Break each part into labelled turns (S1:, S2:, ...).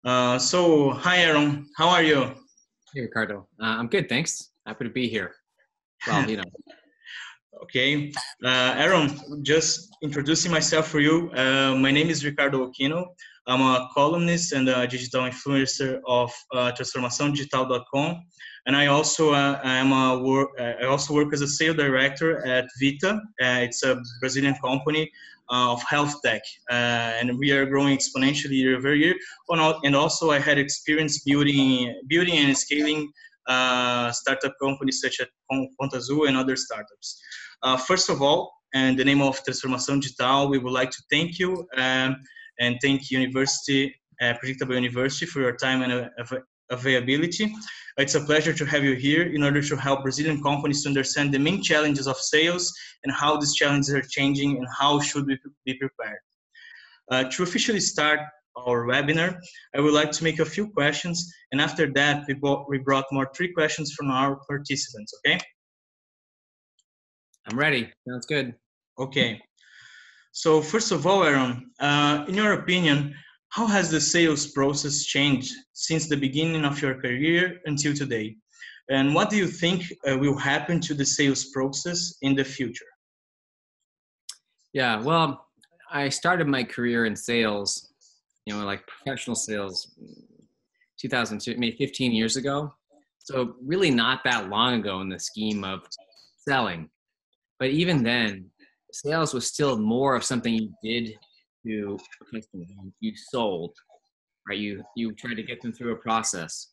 S1: Hi Aaron, how are you?
S2: Hey, Ricardo. I'm good, thanks. Happy to be here. Well,
S1: Okay, Aaron, just introducing myself for you. My name is Ricardo Aquino. I'm a columnist and a digital influencer of transformaçãodigital.com, and I also work as a sales director at Vita. It's a Brazilian company of health tech, and we are growing exponentially year over year. And also, I had experience building and scaling startup companies such as Ponta Azul and other startups. First of all, in the name of Transformação Digital, we would like to thank you and thank Predictable University for your time and availability. It's a pleasure to have you here in order to help Brazilian companies to understand the main challenges of sales and how these challenges are changing and how should we be prepared. To officially start our webinar, I would like to make a few questions, and after that, we brought more 3 questions from our participants, okay?
S2: I'm ready. Sounds good.
S1: Okay. So first of all, Aaron, in your opinion, how has the sales process changed since the beginning of your career until today? And what do you think will happen to the sales process in the future?
S2: Yeah, well, I started my career in sales, like professional sales, 2002, maybe 15 years ago. So really not that long ago in the scheme of selling. But even then, sales was still more of something you did to a customer. You sold, right? You tried to get them through a process.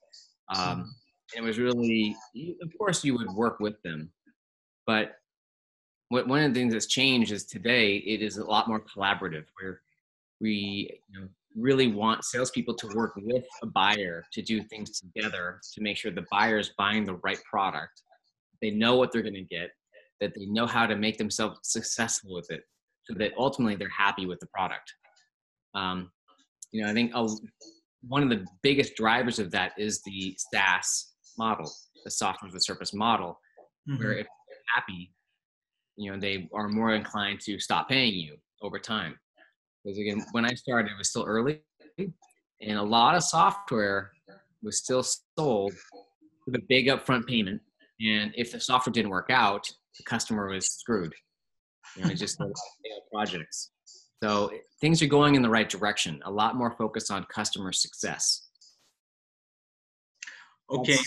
S2: It was really, of course, you would work with them. But one of the things that's changed is today it is a lot more collaborative, where we really want salespeople to work with a buyer to do things together to make sure the buyer is buying the right product. They know what they're going to get, that they know how to make themselves successful with it, so that ultimately they're happy with the product. I think one of the biggest drivers of that is the SaaS model, the software as a service model, where if they're happy, they are more inclined to stop paying you over time. Because again, when I started, it was still early, and a lot of software was still sold with a big upfront payment. And if the software didn't work out, the customer was screwed. It just projects. So things are going in the right direction. A lot more focus on customer success.
S1: Okay.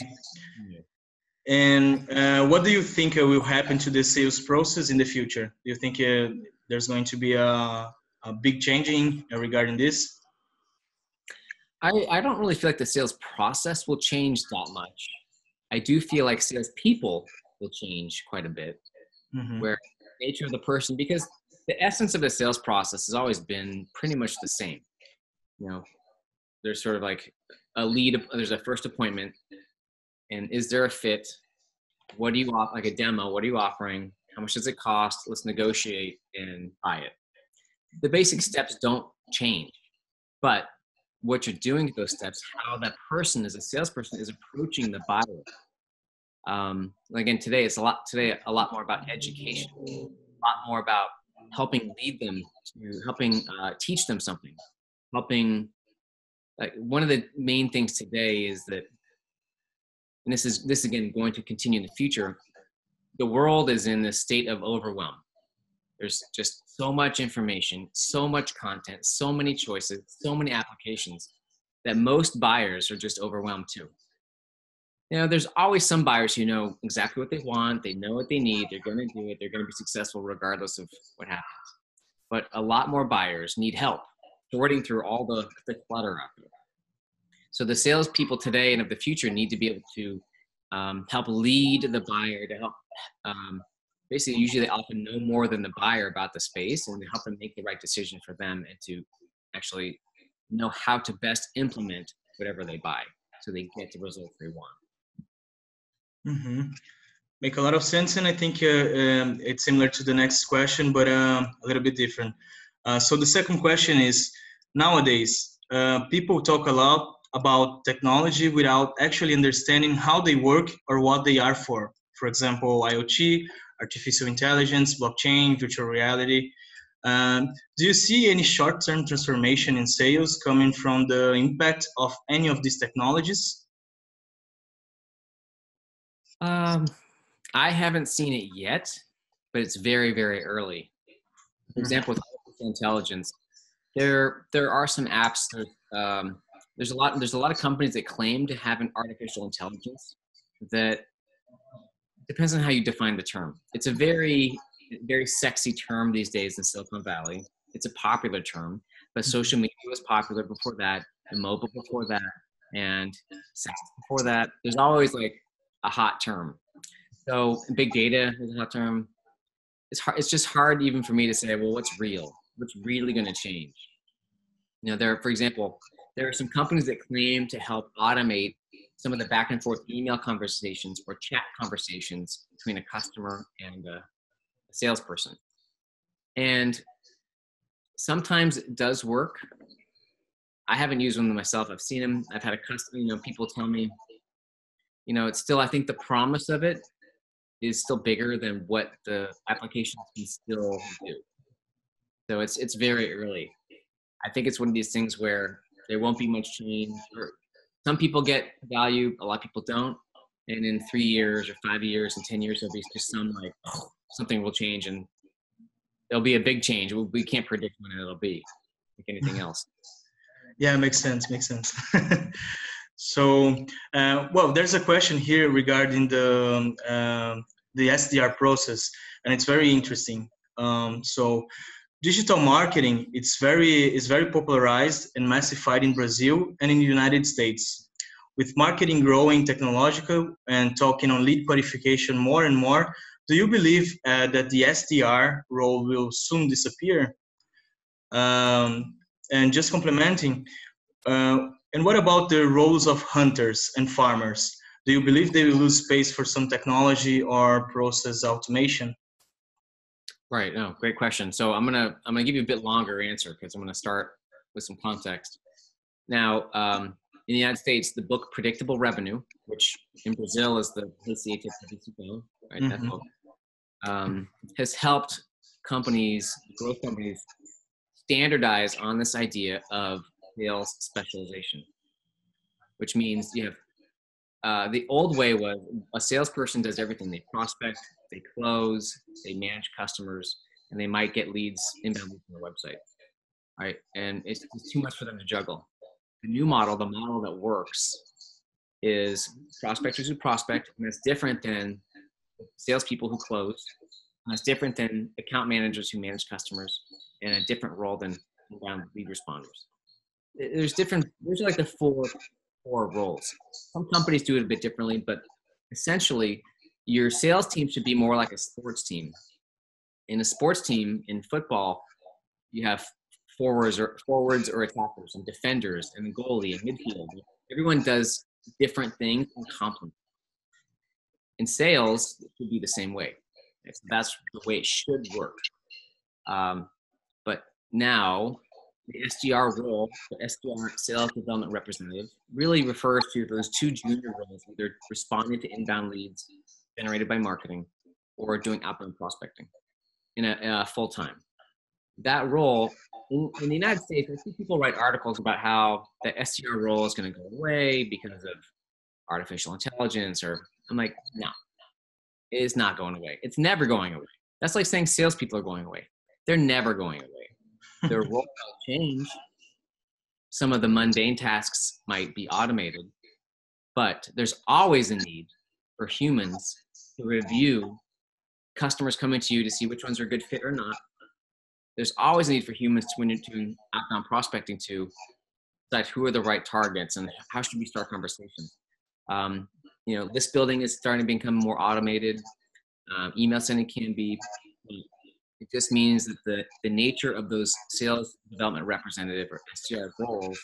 S1: And what do you think will happen to the sales process in the future? Do you think there's going to be a big changing regarding this?
S2: I don't really feel like the sales process will change that much. I do feel like salespeople will change quite a bit, where the nature of the person, because the essence of the sales process has always been pretty much the same. There's sort of like a lead, there's a first appointment, and is there a fit? What do you offer, like a demo? What are you offering? How much does it cost? Let's negotiate and buy it. The basic steps don't change, but what you're doing with those steps, how that person as a salesperson is approaching the buyer. Again, today it's a lot more about education, a lot more about helping lead them to helping teach them something, helping. Like one of the main things today is that, and this is again going to continue in the future. The world is in this state of overwhelm. There's just so much information, so much content, so many choices, so many applications that most buyers are just overwhelmed too. There's always some buyers who know exactly what they want, they know what they need, they're going to do it, they're going to be successful regardless of what happens. But a lot more buyers need help sorting through all the clutter out there. So the salespeople today and of the future need to be able to help lead the buyer, to help basically, usually they often know more than the buyer about the space, and to help them make the right decision for them and to actually know how to best implement whatever they buy so they get the results they want.
S1: Make a lot of sense, and I think it's similar to the next question, but a little bit different. So the second question is, nowadays, people talk a lot about technology without actually understanding how they work or what they are for. For example, IoT, artificial intelligence, blockchain, virtual reality. Do you see any short-term transformation in sales coming from the impact of any of these technologies?
S2: I haven't seen it yet, but it's very, very early. For example, with artificial intelligence, there are some apps. There's a lot of companies that claim to have an artificial intelligence that depends on how you define the term. It's a very, very sexy term these days in Silicon Valley. It's a popular term, but social media was popular before that, and mobile before that, and sex before that. There's always like a hot term. So big data is a hot term. It's hard. It's just hard even for me to say, well, what's real? What's really going to change? You know, for example, there are some companies that claim to help automate some of the back and forth email conversations or chat conversations between a customer and a salesperson. And sometimes it does work. I haven't used one myself. I've seen them. I've had a customer, people tell me, it's still, I think the promise of it is still bigger than what the applications can still do. So it's very early. I think it's one of these things where there won't be much change. Or some people get value, a lot of people don't. And in 3 years or 5 years and 10 years, there'll be just something will change, and there'll be a big change. We can't predict when it'll be, like anything else.
S1: Yeah, makes sense. So, well, there's a question here regarding the SDR process, and it's very interesting. So, digital marketing is very popularized and massified in Brazil and in the United States. With marketing growing technological and talking on lead qualification more and more, do you believe that the SDR role will soon disappear? And just complementing, and what about the roles of hunters and farmers? Do you believe they will lose space for some technology or process automation?
S2: Right. No, great question. So I'm gonna give you a bit longer answer because I'm gonna start with some context. Now, in the United States, the book Predictable Revenue, which in Brazil is the Receita Predicível, right? That book has helped growth companies, standardize on this idea of sales specialization, which means you have the old way was a salesperson does everything. They prospect, they close, they manage customers, and they might get leads inbound from their website, right? And it's too much for them to juggle. The new model, the model that works, is prospectors who prospect, and that's different than salespeople who close, and that's different than account managers who manage customers, and a different role than inbound lead responders. There's like the four roles. Some companies do it a bit differently, but essentially your sales team should be more like a sports team. In a sports team in football, you have forwards or attackers and defenders and goalie and midfield. Everyone does different things and complement. In sales, it should be the same way. That's the way it should work. But now the SDR role, the SDR sales development representative, really refers to those two junior roles, either responding to inbound leads generated by marketing or doing outbound prospecting in a full time. That role in the United States, I see people write articles about how the SDR role is going to go away because of artificial intelligence, or I'm like, no, it is not going away. It's never going away. That's like saying salespeople are going away. They're never going away. Their role will change. Some of the mundane tasks might be automated, but there's always a need for humans to review customers coming to you to see which ones are a good fit or not. There's always a need for humans to outbound prospecting to decide who are the right targets and how should we start conversations. List building is starting to become more automated. Email sending can be. It just means that the nature of those sales development representative or SDR roles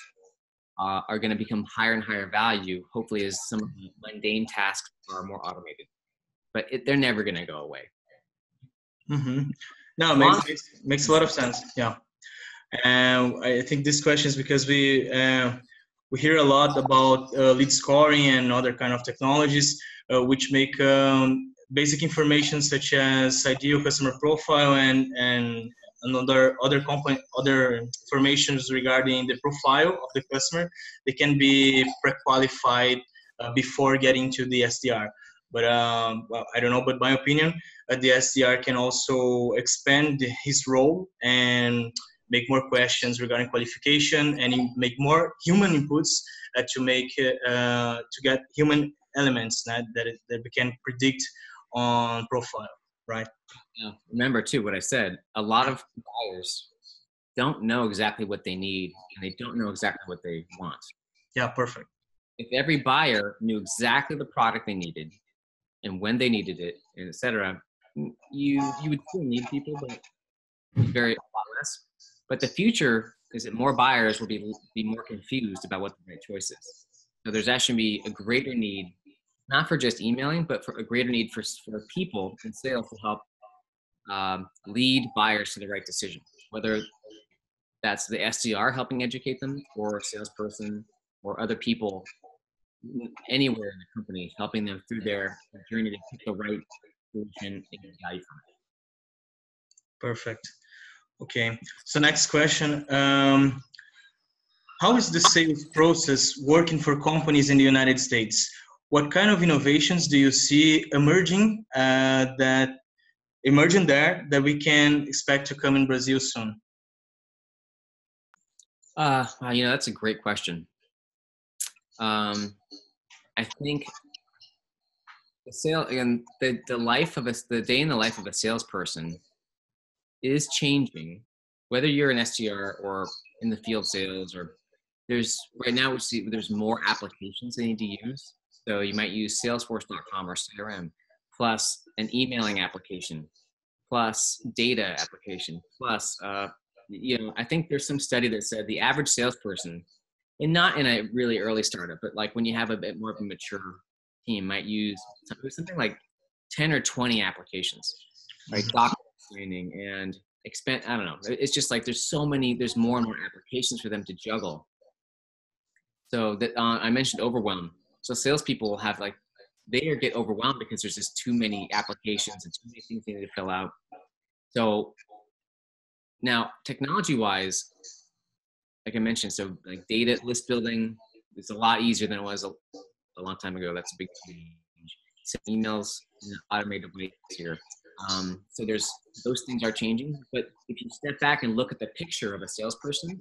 S2: are going to become higher and higher value, hopefully, as some of the mundane tasks are more automated. But they're never going to go away.
S1: Mm-hmm. No, makes a lot of sense. Yeah. I think this question is because we hear a lot about lead scoring and other kind of technologies which make basic information such as ideal customer profile and other informations regarding the profile of the customer, they can be pre-qualified before getting to the SDR. But well, I don't know, but my opinion, the SDR can also expand his role and make more questions regarding qualification and make more human inputs to get human elements that we can predict on profile, right?
S2: Yeah. Remember too what I said. A lot of buyers don't know exactly what they need, and they don't know exactly what they want.
S1: Yeah, perfect.
S2: If every buyer knew exactly the product they needed and when they needed it, and etc., you would still need people, but a lot less. But the future is that more buyers will be more confused about what the right choice is. So there's actually be a greater need, not for just emailing, but for a greater need for people in sales to help lead buyers to the right decision, whether that's the SDR helping educate them, or a salesperson, or other people anywhere in the company helping them through their journey to pick the right solution and get value from it.
S1: Perfect. Okay. So next question. How is the sales process working for companies in the United States? What kind of innovations do you see emerging there that we can expect to come in Brazil soon?
S2: That's a great question. I think the day in the life of a salesperson is changing, whether you're an SDR or in the field sales, or right now we see there's more applications they need to use. So you might use Salesforce.com or CRM, plus an emailing application, plus data application, plus I think there's some study that said the average salesperson, and not in a really early startup, but like when you have a bit more of a mature team, might use something like 10 or 20 applications, right? Document training and I don't know. It's just like there's more and more applications for them to juggle. So that I mentioned overwhelm. So salespeople have they get overwhelmed because there's just too many applications and too many things they need to fill out. So now technology-wise, like I mentioned, so like data list building is a lot easier than it was a long time ago. That's a big change. So emails in an automated way here. So those things are changing. But if you step back and look at the picture of a salesperson,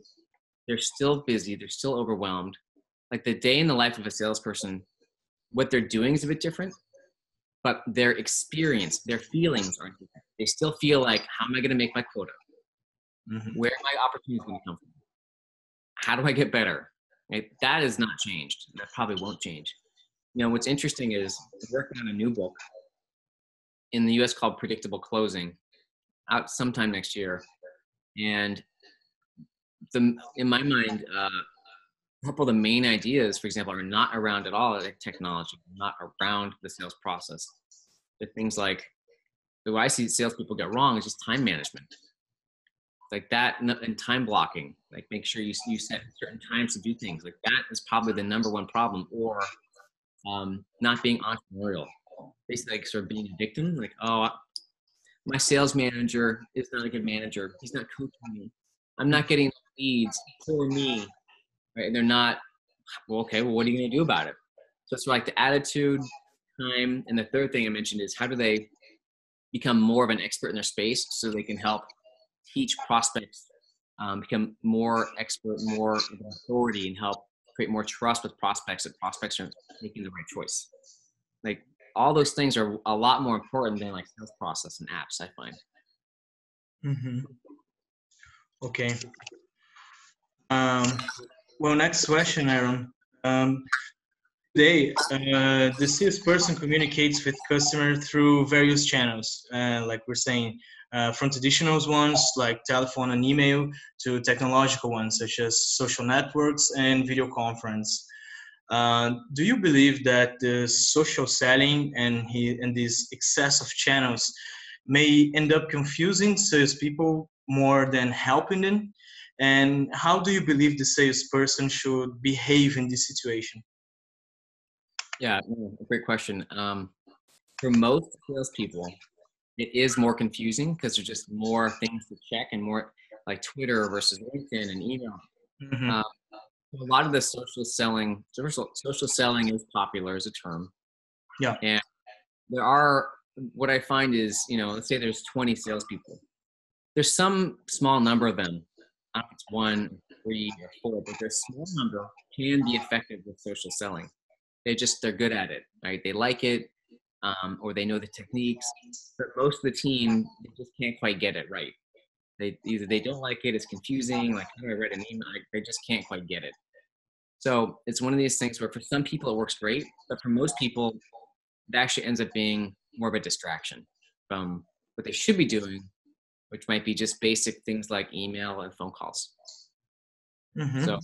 S2: they're still busy. They're still overwhelmed. Like the day in the life of a salesperson, what they're doing is a bit different, but their experience, their feelings aren't different. They still feel like, how am I going to make my quota? Mm-hmm. Where are my opportunities going to come from? How do I get better? Right? That has not changed. That probably won't change. What's interesting is we're working on a new book in the US called Predictable Closing, out sometime next year. And in my mind, a couple of the main ideas, for example, are not around at all like technology, not around the sales process. The things like, what I see salespeople get wrong is just time management. Like that, and time blocking, like make sure you set certain times to do things. Like that is probably the number one problem. Or not being entrepreneurial, basically like sort of being a victim. Like, oh, my sales manager is not a good manager. He's not coaching me. I'm not getting leads. Poor me. Right? And they're not, well, okay, well, what are you going to do about it? So it's like the attitude, time. And the third thing I mentioned is how do they become more of an expert in their space so they can help teach prospects, become more expert, more of an authority, and help create more trust with prospects, that prospects are making the right choice. Like all those things are a lot more important than like sales process and apps, I find.
S1: Mm-hmm. Okay. Well, next question, Aaron. Today, the salesperson communicates with customer through various channels, like we're saying, from traditional ones like telephone and email to technological ones such as social networks and video conference. Do you believe that the social selling and this excess of channels may end up confusing salespeople more than helping them? And how do you believe the salesperson should behave in this situation?
S2: Yeah, great question. For most salespeople, it is more confusing because there's just more things to check and more like Twitter versus LinkedIn and email.
S1: Mm-hmm.
S2: A lot of the social selling is popular as a term.
S1: Yeah.
S2: And what I find is, let's say there's 20 salespeople. There's some small number of them, I don't know if it's 1, 3, or 4, but there's a small number can be effective with social selling. They're good at it, right? They like it, or they know the techniques, but most of the team, they just can't quite get it right. Either they don't like it, it's confusing, like how do I write an email? They just can't quite get it. So it's one of these things where for some people it works great, but for most people, it actually ends up being more of a distraction from what they should be doing, which might be just basic things like email and phone calls.
S1: Mm-hmm.
S2: So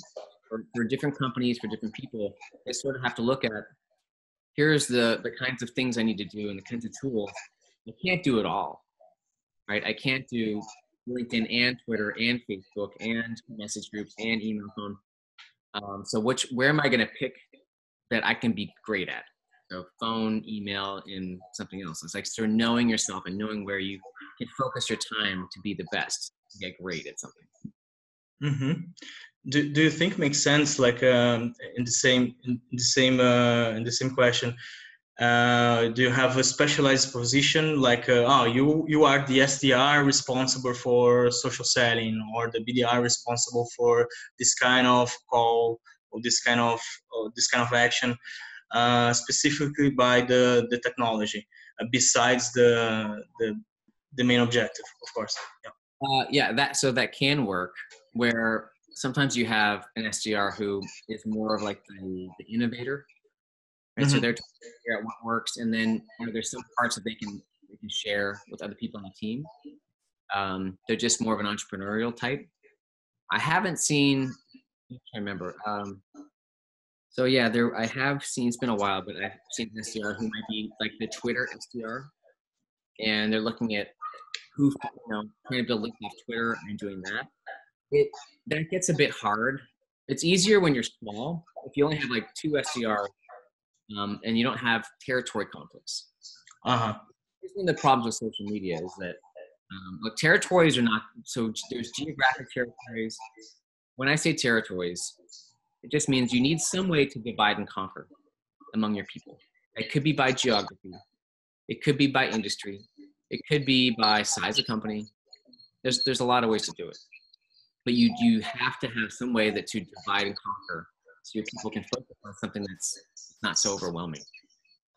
S2: for different companies, for different people, they sort of have to look at, here's the kinds of things I need to do and the kinds of tools. I can't do it all, right? I can't do LinkedIn and Twitter and Facebook and message groups and email phone. So where am I going to pick that I can be great at? So phone, email, and something else. It's like sort of knowing yourself and knowing where you can focus your time to be the best, to get great at something.
S1: Mm-hmm. Do you think makes sense? Like in the same question, do you have a specialized position? Like you are the SDR responsible for social selling, or the BDR responsible for this kind of call or this kind of action, specifically by the technology, besides the main objective, of course.
S2: Yeah. That can work, where sometimes you have an SDR who is more of like the innovator, right? Mm-hmm. So they're trying to figure out what works, and then there's some parts that they can share with other people on the team. They're just more of an entrepreneurial type. I haven't seen, I can't remember. So yeah, I have seen, it's been a while, but I've seen an SDR who might be like the Twitter SDR, and they're looking at who, trying to build links off Twitter and doing that. That gets a bit hard. It's easier when you're small. If you only have like 2 SDRs, and you don't have territory conflicts. One of the problems with social media is that territories are not, so there's geographic territories. When I say territories, it just means you need some way to divide and conquer among your people. It could be by geography. It could be by industry. It could be by size of company. There's a lot of ways to do it. But you have to have some way to divide and conquer so your people can focus on something that's not so overwhelming.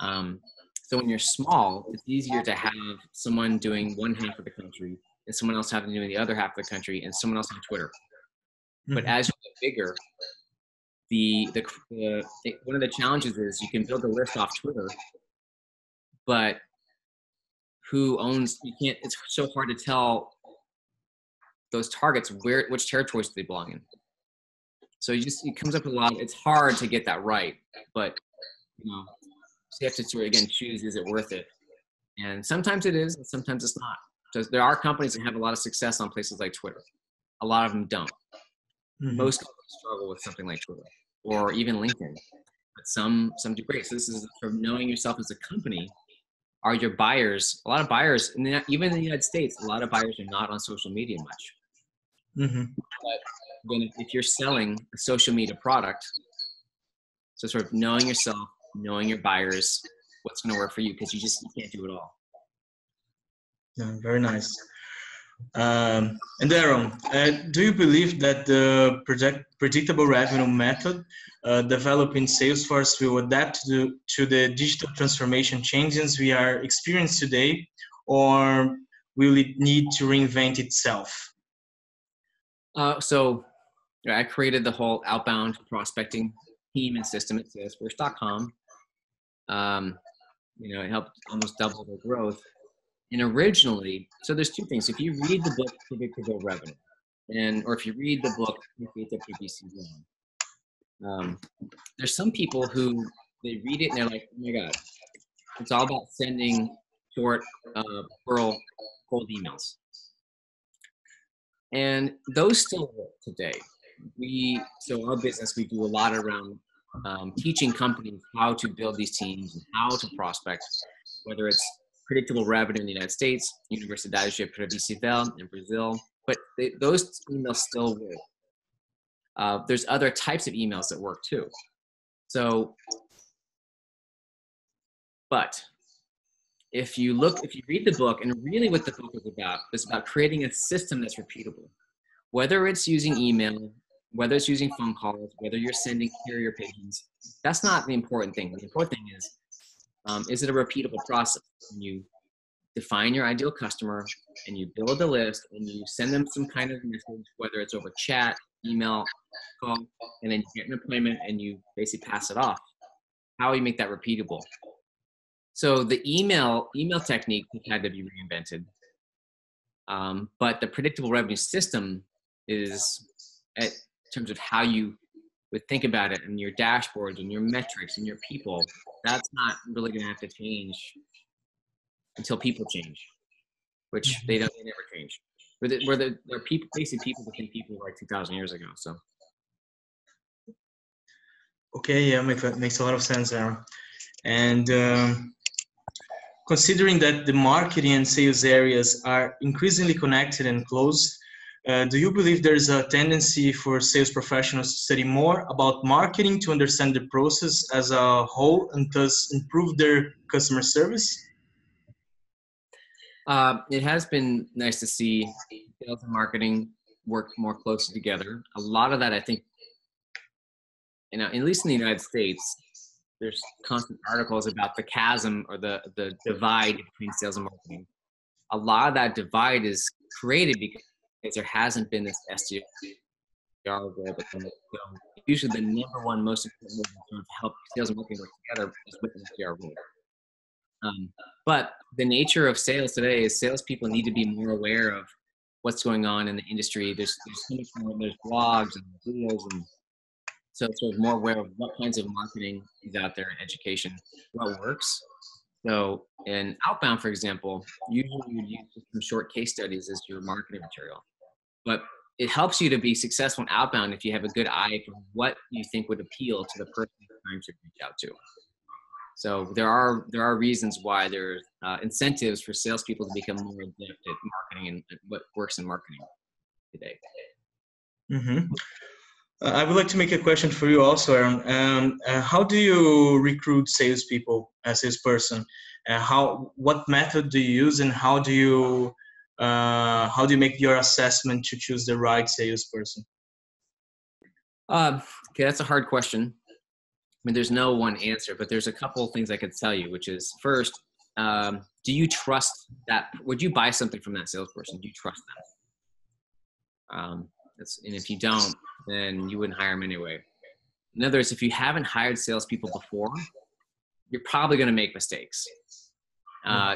S2: So when you're small, it's easier to have someone doing one half of the country and someone else having to do the other half of the country and someone else on Twitter. Mm-hmm. But as you get bigger, one of the challenges is you can build a list off Twitter, but it's so hard to tell those targets which territories do they belong in. So it comes up a lot. It's hard to get that right, but so you have to sort of, again, choose, is it worth it? And sometimes it is, and sometimes it's not. So there are companies that have a lot of success on places like Twitter. A lot of them don't. Mm-hmm. Most companies struggle with something like Twitter or even LinkedIn, but some do great. So this is from knowing yourself as a company. Are your buyers, a lot of buyers, even in the United States, a lot of buyers are not on social media much. Mm-hmm. But then if you're selling a social media product, so sort of knowing yourself, knowing your buyers, what's going to work for you, because you can't do it all.
S1: Yeah, very nice. And Darren, do you believe that the predictable revenue method developed in Salesforce will adapt to the digital transformation changes we are experiencing today, or will it need to reinvent itself?
S2: So I created the whole outbound prospecting team and system at Salesforce.com. It helped almost double the growth. And originally, so there's 2 things. If you read the book Predictable Revenue, or if you read the book WBC1, there's some people who they read it and they're like, oh my God, it's all about sending short, cold emails. And those still work today. So our business, we do a lot around teaching companies how to build these teams and how to prospect, whether it's predictable revenue in the United States, universidade previsível in Brazil, but those emails still work. There's other types of emails that work too. So, but if you read the book, and really what the book is about creating a system that's repeatable. Whether it's using email, whether it's using phone calls, whether you're sending carrier pigeons, that's not the important thing. The important thing is it a repeatable process? When you define your ideal customer and you build a list and you send them some kind of message, whether it's over chat, email, call, and then you get an appointment and you basically pass it off. How do you make that repeatable? So the email technique had to be reinvented. But the predictable revenue system is, in terms of how you would think about it and your dashboards and your metrics and your people, that's not really going to have to change until people change, which they never change. They're people, basically people within people like 2,000 years ago. So.
S1: Okay, yeah, makes a lot of sense, Aaron. And considering that the marketing and sales areas are increasingly connected and close, do you believe there's a tendency for sales professionals to study more about marketing to understand the process as a whole and thus improve their customer service?
S2: It has been nice to see sales and marketing work more closely together. A lot of that, I think, at least in the United States, there's constant articles about the chasm or the divide between sales and marketing. A lot of that divide is created because there hasn't been this SDR role. Usually the number one most important way to help sales and marketing work together is with an SDR role. But the nature of sales today is salespeople need to be more aware of what's going on in the industry. There's so much more, there's blogs and videos, and so sort of more aware of what kinds of marketing is out there in education, what works. So in outbound, for example, usually you would use some short case studies as your marketing material. But it helps you to be successful in outbound if you have a good eye for what you think would appeal to the person you're trying to reach out to. So there are reasons why there's incentives for salespeople to become more adept at marketing and what works in marketing today.
S1: Mm-hmm. I would like to make a question for you also, Aaron. How do you recruit salespeople as a salesperson? What method do you use, and how do you make your assessment to choose the right salesperson?
S2: Okay, that's a hard question. I mean, there's no one answer, but there's a couple of things I could tell you, which is first, do you trust that? Would you buy something from that salesperson? Do you trust them? And if you don't, then you wouldn't hire them anyway. In other words, if you haven't hired salespeople before, you're probably going to make mistakes. I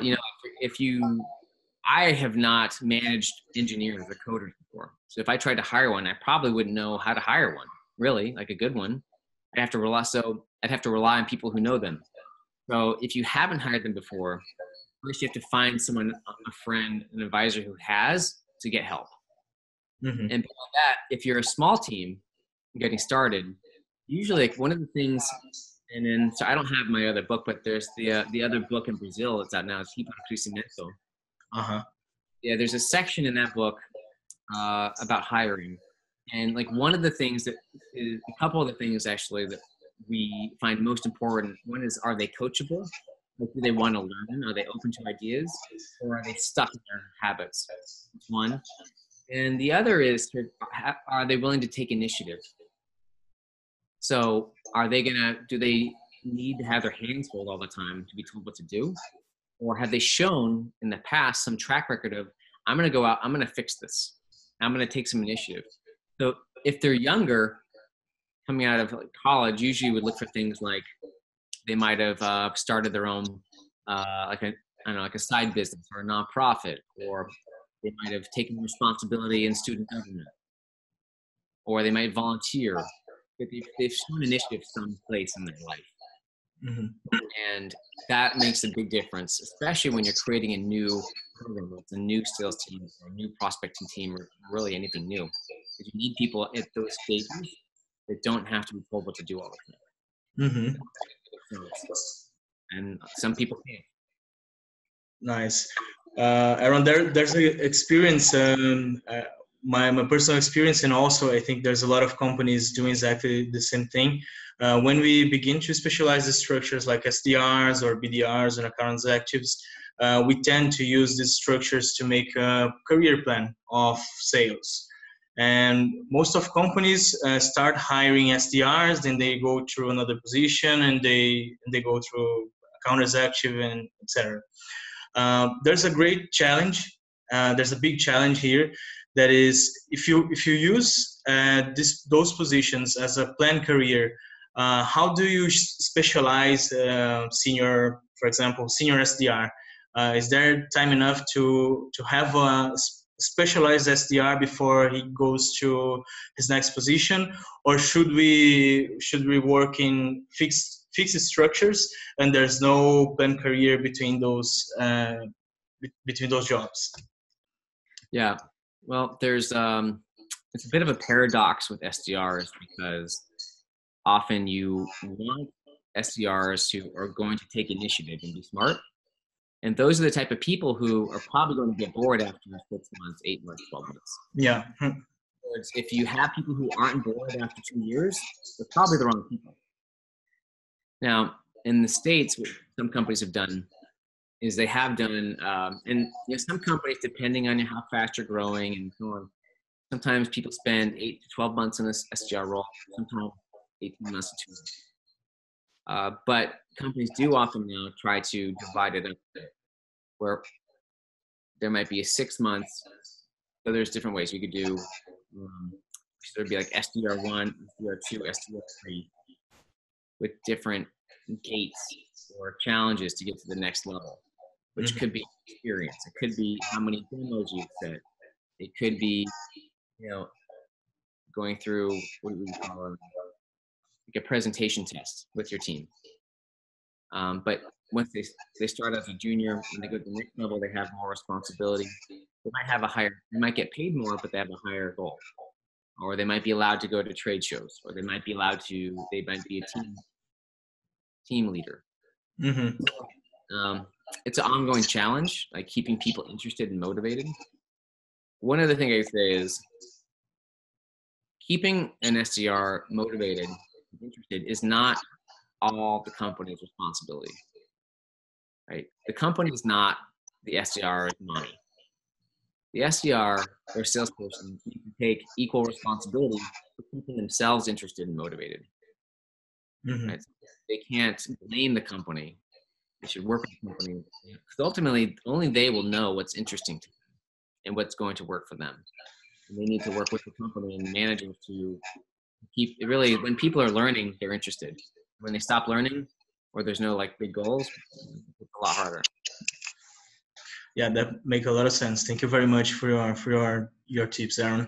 S2: have not managed engineers or coders before. So if I tried to hire one, I probably wouldn't know how to hire one, really, like a good one. I'd have to rely on people who know them. So if you haven't hired them before, first you have to find someone, a friend, an advisor who has, to get help. Mm-hmm. And beyond that, if you're a small team getting started, usually like one of the things, and then so I don't have my other book, but there's the other book in Brazil that's out now, is Crescimento. Yeah, there's a section in that book about hiring. And like one of the things that is, a couple of the things actually that we find most important, one is, are they coachable? Like, do they want to learn? Are they open to ideas? Or are they stuck in their habits? That's one. And the other is, are they willing to take initiative? So do they need to have their hands full all the time to be told what to do? Or have they shown in the past some track record of, I'm going to go out, I'm going to fix this. I'm going to take some initiative. So if they're younger, coming out of college, usually would look for things like they might have started their own, like a side business or a nonprofit, or they might have taken responsibility in student government, or they might volunteer. But they've shown initiative someplace in their life. Mm-hmm. And that makes a big difference, especially when you're creating a new program, it's a new sales team, or a new prospecting team, or really anything new. Because you need people at those stages that don't have to be told what to do all the time. Mm-hmm. And some people can't.
S1: Nice. Aaron, there's an experience, my personal experience, and also I think there's a lot of companies doing exactly the same thing. When we begin to specialize the structures like SDRs or BDRs and account executives, we tend to use these structures to make a career plan of sales. And most of companies start hiring SDRs, then they go through another position, and they go through account executive and etc. There's a great challenge. There's a big challenge here. That is, if you use those positions as a planned career, how do you specialize senior, for example, senior SDR? Is there time enough to have a specialized SDR before he goes to his next position, or should we work in fixed structures and there's no planned career between those jobs?
S2: Yeah, well, there's it's a bit of a paradox with SDRs because often you want SDRs who are going to take initiative and be smart. And those are the type of people who are probably going to get bored after 6 months, 8 months, 12 months.
S1: Yeah.
S2: If you have people who aren't bored after 2 years, they're probably the wrong people. Now, in the States, what some companies have done is they have done, and some companies, depending on how fast you're growing and so on, sometimes people spend 8 to 12 months in this SDR role, sometimes 18 months to 2 years. But companies do often now try to divide it up, where there might be a 6 months. So there's different ways you could do. So there'd be like SDR1, SDR2, SDR3, with different gates or challenges to get to the next level, which could be experience. It could be how many demos you've set. It could be, going through what we call like a presentation test with your team. But once they start as a junior and they go to the next level, they have more responsibility. They might get paid more, but they have a higher goal. Or they might be allowed to go to trade shows, or they might be a team leader. It's an ongoing challenge, like keeping people interested and motivated. One other thing I say is keeping an SDR motivated and interested is not all the company's responsibility, right? The company is not the SDR's money. The SDR or salesperson need to take equal responsibility for keeping themselves interested and motivated. Right? They can't blame the company. They should work with the company, because ultimately only they will know what's interesting to them and what's going to work for them. And they need to work with the company and managers to keep it. Really, when people are learning, they're interested. When they stop learning, or there's no big goals, it's a lot harder.
S1: Yeah, that make a lot of sense. Thank you very much for your tips, Aaron.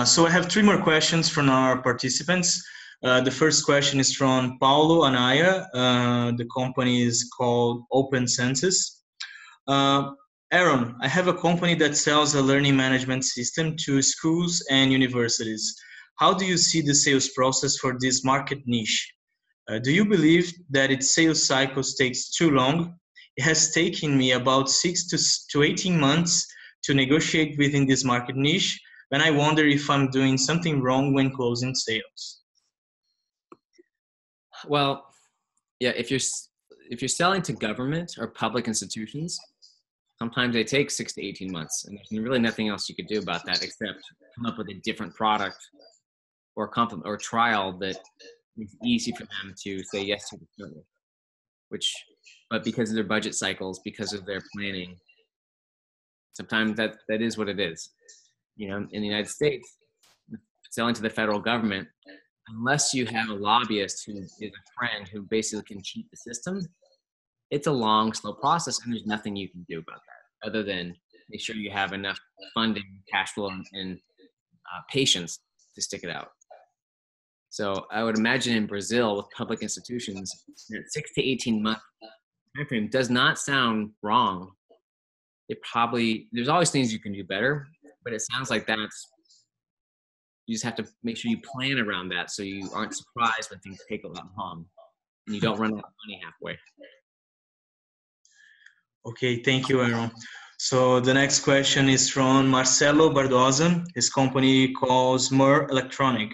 S1: So I have 3 more questions from our participants. The first question is from Paulo Anaya. The company is called Open Census. Aaron, I have a company that sells a learning management system to schools and universities. How do you see the sales process for this market niche? Do you believe that its sales cycles takes too long? It has taken me about 6 to 18 months to negotiate within this market niche, and I wonder if I'm doing something wrong when closing sales.
S2: Well, yeah, if you're selling to government or public institutions, sometimes they take 6 to 18 months, and there's really nothing else you could do about that except come up with a different product or trial that makes it easy for them to say yes to the service. But because of their budget cycles, because of their planning, sometimes that is what it is. In the United States, selling to the federal government, unless you have a lobbyist who is a friend who basically can cheat the system, it's a long, slow process, and there's nothing you can do about that other than make sure you have enough funding, cash flow, and patience to stick it out. So I would imagine in Brazil with public institutions, 6 to 18 month timeframe does not sound wrong. There's always things you can do better, but it sounds like you just have to make sure you plan around that so you aren't surprised when things take a lot long and you don't run out of money halfway.
S1: Okay, thank you, Aaron. So the next question is from Marcelo Bardosa. His company calls Mer Electronic.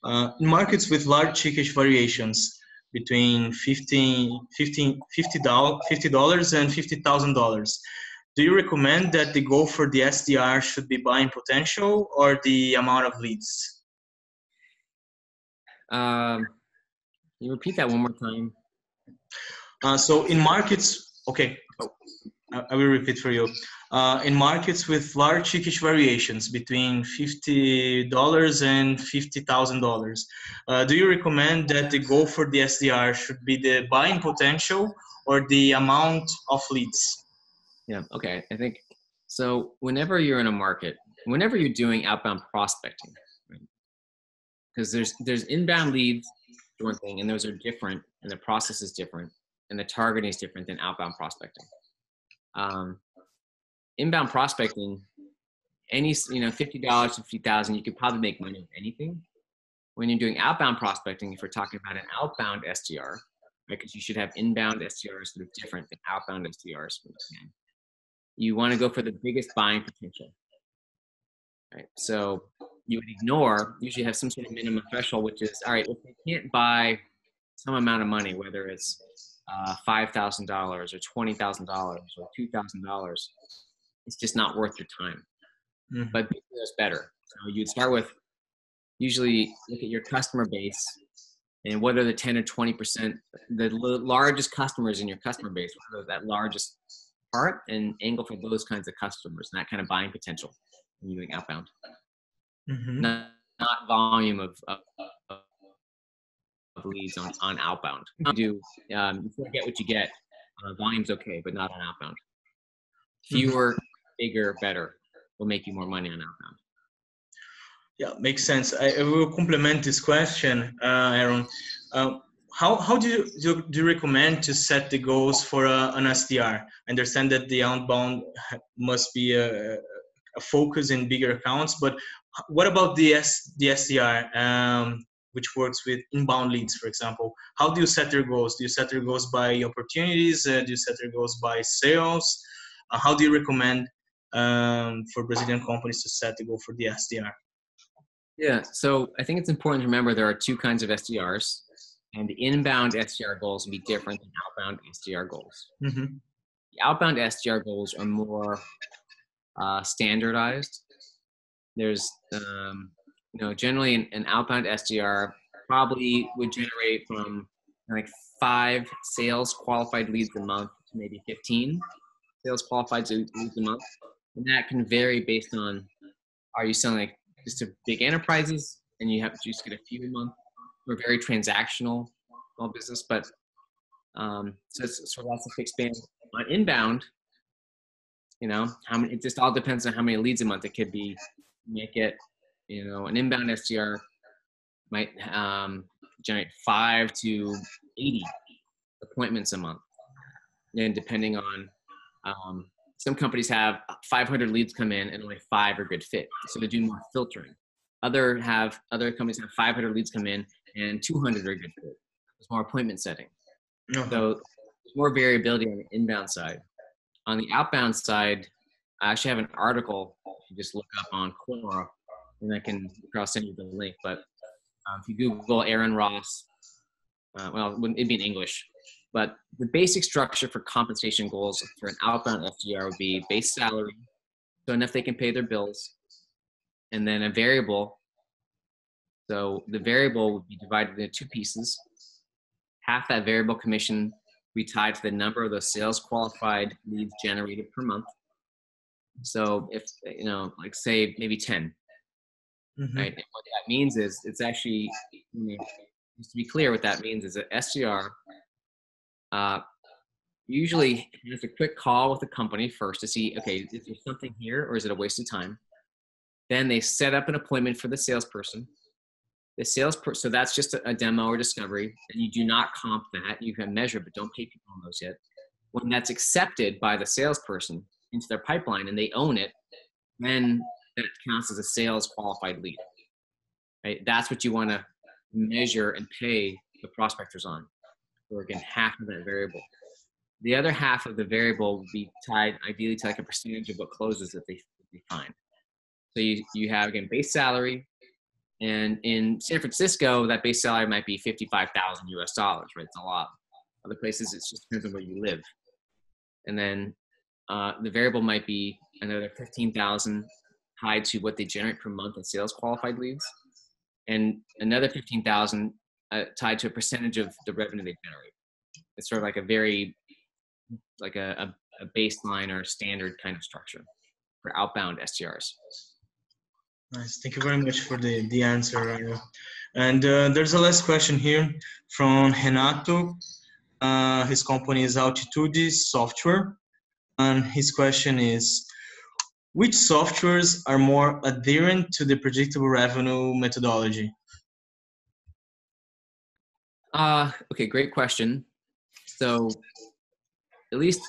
S1: In markets with large ticket variations between $50 and $50,000, do you recommend that the goal for the SDR should be buying potential or the amount of leads?
S2: You repeat that one more time?
S1: So in markets, okay, I will repeat for you. In markets with large ticket variations between $50 and $50,000, do you recommend that the goal for the SDR should be the buying potential or the amount of leads?
S2: Yeah, okay. I think so. Whenever you're in a market, whenever you're doing outbound prospecting, because there's inbound leads, one thing, and those are different, and the process is different, and the targeting is different than outbound prospecting. Inbound prospecting, any $50 to $50,000, you could probably make money with anything. When you're doing outbound prospecting, if we're talking about an outbound SDR, right? Because you should have inbound SDRs that are different than outbound SDRs. You want to go for the biggest buying potential, right? So you would usually have some sort of minimum threshold, which is, all right, if they can't buy some amount of money, whether it's $5,000 or $20,000 or $2,000, it's just not worth your time. Mm-hmm. But bigger is better. So you'd start with, usually look at your customer base and what are the 10 or 20%, the largest customers in your customer base, what are that largest part, and angle for those kinds of customers and that kind of buying potential when you're doing outbound. Mm-hmm. Not volume of leads on outbound. You get what you get. Volume's okay, but not on outbound. Fewer, bigger, better will make you more money on outbound.
S1: Yeah, makes sense. I will complement this question, Aaron. How do you recommend to set the goals for an SDR? I understand that the outbound must be a focus in bigger accounts, but what about the SDR, which works with inbound leads, for example? How do you set their goals? Do you set their goals by opportunities? Do you set their goals by sales? How do you recommend for Brazilian companies to set the goal for the SDR?
S2: Yeah, so I think it's important to remember there are two kinds of SDRs, and the inbound SDR goals will be different than outbound SDR goals. Mm-hmm. The outbound SDR goals are more standardized. There's, generally an outbound SDR probably would generate from like 5 sales qualified leads a month to maybe 15 sales qualified leads a month. And that can vary based on, are you selling like just to big enterprises and you have to just get a few a month, or very transactional small business, but so that's a fixed band. On inbound, how many, it just all depends on how many leads a month. It could be, you might get, an inbound SDR might generate 5 to 80 appointments a month. And depending on, some companies have 500 leads come in and only 5 are good fit. So they do more filtering. Other companies have 500 leads come in and 200 are good fit. There's more appointment setting. Uh-huh. So there's more variability on the inbound side. On the outbound side, I actually have an article you just look up on Quora, and I'll send you the link. But if you Google Aaron Ross, it'd be in English. But the basic structure for compensation goals for an outbound SDR would be base salary, so enough they can pay their bills, and then a variable. So the variable would be divided into 2 pieces. Half that variable commission we tied to the number of those sales qualified leads generated per month. So if, like say maybe 10, mm-hmm. right? And what that means is it's actually, just to be clear, what that means is that SDR usually has a quick call with the company first to see, okay, is there something here or is it a waste of time? Then they set up an appointment for the salesperson. So that's just a demo or discovery, and you do not comp that. You can measure, but don't pay people on those yet. When that's accepted by the salesperson into their pipeline and they own it, then that counts as a sales qualified lead. Right? That's what you want to measure and pay the prospectors on. Or again, half of that variable. The other half of the variable will be tied ideally to like a percentage of what closes that they find. So you have, again, base salary. And in San Francisco, that base salary might be $55,000 US, right? It's a lot. Other places, it just depends on where you live. And then the variable might be another 15,000 tied to what they generate per month in sales qualified leads, and another 15,000 tied to a percentage of the revenue they generate. It's sort of like a very, like a baseline or a standard kind of structure for outbound SDRs.
S1: Nice. Thank you very much for the answer, Ryan. And there's a last question here from Renato. His company is Altitude Software. And his question is, which softwares are more adherent to the predictable revenue methodology?
S2: Okay, great question. So at least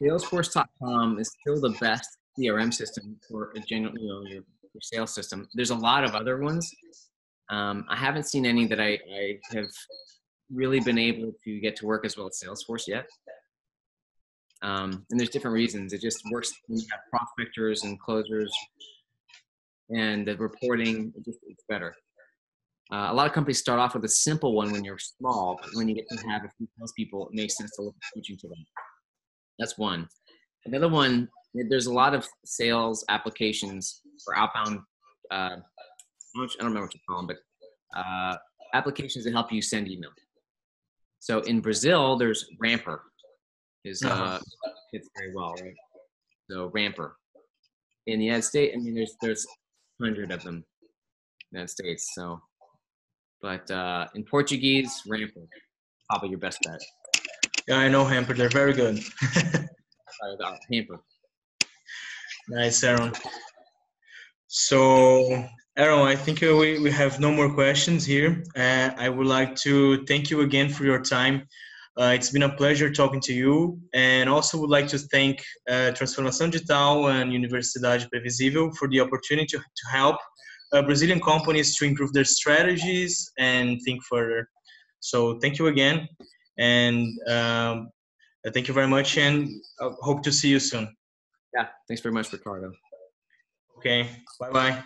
S2: Salesforce.com is still the best CRM system for a general, your sales system. There's a lot of other ones. I haven't seen any that I have really been able to get to work as well as Salesforce yet. And there's different reasons. It just works when you have prospectors and closers, and the reporting, it's better. A lot of companies start off with a simple one when you're small, but when you get to have a few salespeople, it makes sense to look at switching to them. That's one. Another one, there's a lot of sales applications for outbound, I don't remember what you call them, but applications that help you send email. So in Brazil, there's Ramper. Fits very well, right? So Ramper. In the United States, I mean, there's 100 of them in the United States. So, but in Portuguese, Ramper, probably your best bet.
S1: Yeah, I know Hamper. They're very good.
S2: Hamper.
S1: Nice, Aaron. So, Aaron, I think we have no more questions here. I would like to thank you again for your time. It's been a pleasure talking to you, and also would like to thank Transformação Digital and Universidade Previsível for the opportunity to help Brazilian companies to improve their strategies and think further. So thank you again, and thank you very much, and I hope to see you soon.
S2: Yeah, thanks very much, Ricardo.
S1: Okay, bye-bye.